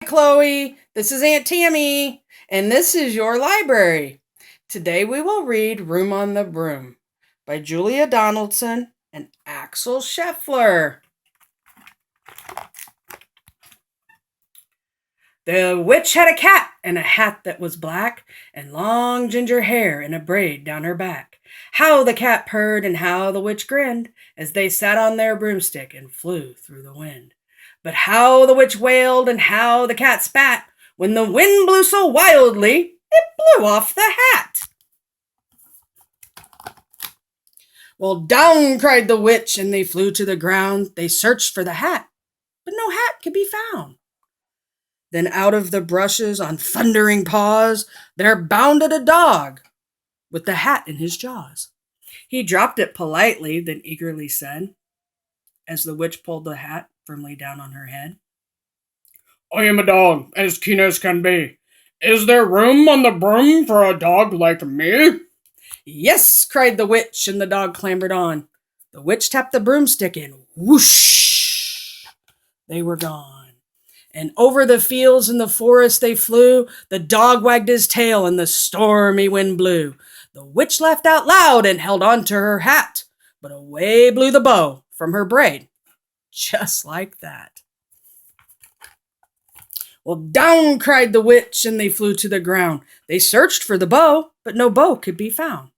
Chloe. This is Aunt Tammy, and this is your library. Today we will read Room on the Broom by Julia Donaldson and Axel Scheffler. The witch had a cat and a hat that was black, and long ginger hair in a braid down her back. How the cat purred and how the witch grinned as they sat on their broomstick and flew through the wind. But how the witch wailed and how the cat spat when the wind blew so wildly it blew off the hat. Well, down, cried the witch, and they flew to the ground. They searched for the hat, but no hat could be found. Then out of the brushes on thundering paws there bounded a dog with the hat in his jaws. He dropped it politely, then eagerly said, as the witch pulled the hat firmly down on her head, "I am a dog, as keen as can be. Is there room on the broom for a dog like me?" "Yes," cried the witch, and the dog clambered on. The witch tapped the broomstick and whoosh, they were gone. And over the fields and the forest they flew. The dog wagged his tail and the stormy wind blew. The witch laughed out loud and held on to her hat, but away blew the bow from her braid, just like that. Well, down, cried the witch, and they flew to the ground. They searched for the bow, but no bow could be found.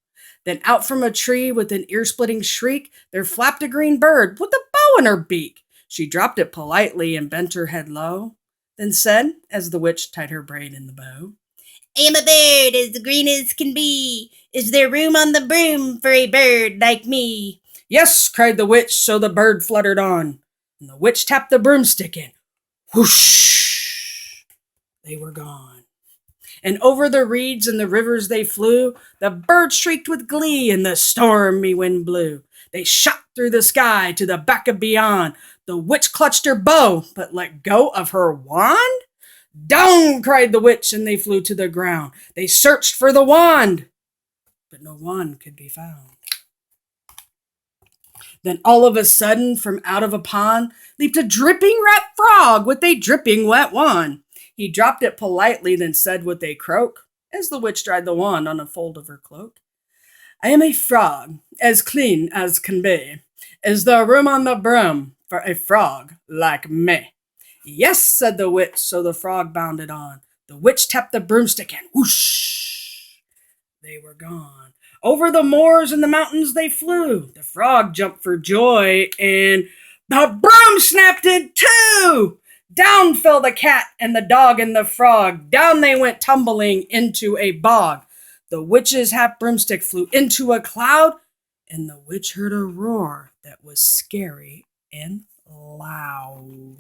Then out from a tree with an ear-splitting shriek, there flapped a green bird with a bow in her beak. She dropped it politely and bent her head low, then said, as the witch tied her braid in the bow, "I am a bird as green as can be. Is there room on the broom for a bird like me?" "Yes," cried the witch, so the bird fluttered on. And the witch tapped the broomstick and whoosh, they were gone. And over the reeds and the rivers they flew. The bird shrieked with glee and the stormy wind blew. They shot through the sky to the back of beyond. The witch clutched her bow, but let go of her wand. Down, cried the witch, and they flew to the ground. They searched for the wand, but no wand could be found. Then all of a sudden, from out of a pond, leaped a dripping red frog with a dripping wet wand. He dropped it politely, then said with a croak, as the witch dried the wand on a fold of her cloak, "I am a frog, as clean as can be. Is there room on the broom for a frog like me?" "Yes," said the witch, so the frog bounded on. The witch tapped the broomstick and whoosh, they were gone. Over the moors and the mountains they flew. The frog jumped for joy and the broom snapped in two. Down fell the cat and the dog and the frog. Down they went tumbling into a bog. The witch's hat broomstick flew into a cloud, and the witch heard a roar that was scary and loud.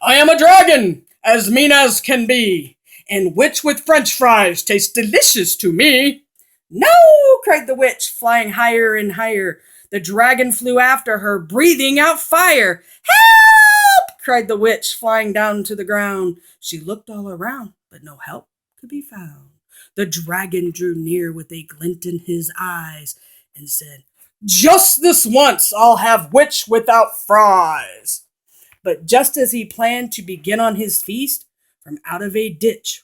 "I am a dragon, as mean as can be, and which with French fries tastes delicious to me." "No," cried the witch, flying higher and higher. The dragon flew after her, breathing out fire. "Help!" cried the witch, flying down to the ground. She looked all around, but no help could be found. The dragon drew near with a glint in his eyes and said, "Just this once I'll have witch without fries." But just as he planned to begin on his feast, from out of a ditch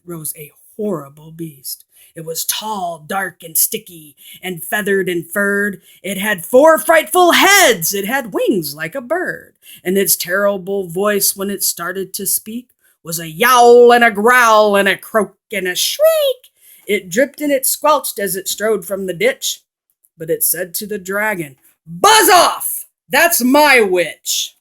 rose a horrible beast. It was tall, dark, and sticky, and feathered and furred. It had 4 frightful heads. It had wings like a bird. And its terrible voice, when it started to speak, was a yowl and a growl and a croak and a shriek. It dripped and it squelched as it strode from the ditch. But it said to the dragon, "Buzz off! That's my witch."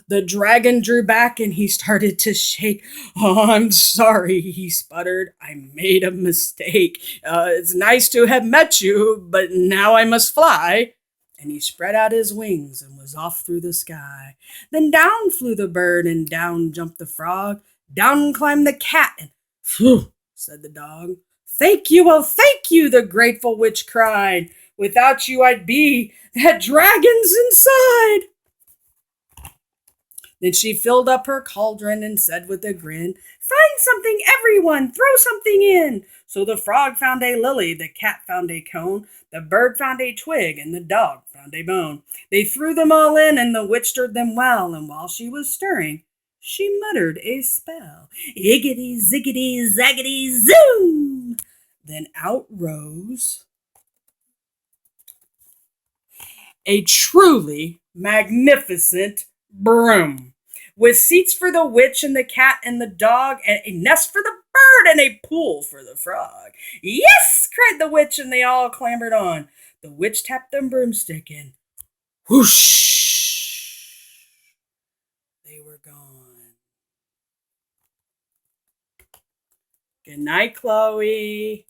The dragon drew back and he started to shake. "Oh, I'm sorry," he sputtered. "I made a mistake. It's nice to have met you, but now I must fly." And he spread out his wings and was off through the sky. Then down flew the bird and down jumped the frog. Down climbed the cat and "Phew," said the dog. "Thank you, oh thank you," the grateful witch cried. "Without you I'd be that dragon's inside." Then she filled up her cauldron and said with a grin, "Find something, everyone, throw something in." So the frog found a lily, the cat found a cone, the bird found a twig, and the dog found a bone. They threw them all in, and the witch stirred them well, and while she was stirring, she muttered a spell. Iggity, ziggity, zaggity, zoom! Then out rose a truly magnificent broom, with seats for the witch and the cat and the dog, and a nest for the bird and a pool for the frog. "Yes!" cried the witch, and they all clambered on. The witch tapped them broomstick, and whoosh! They were gone. Good night, Chloe.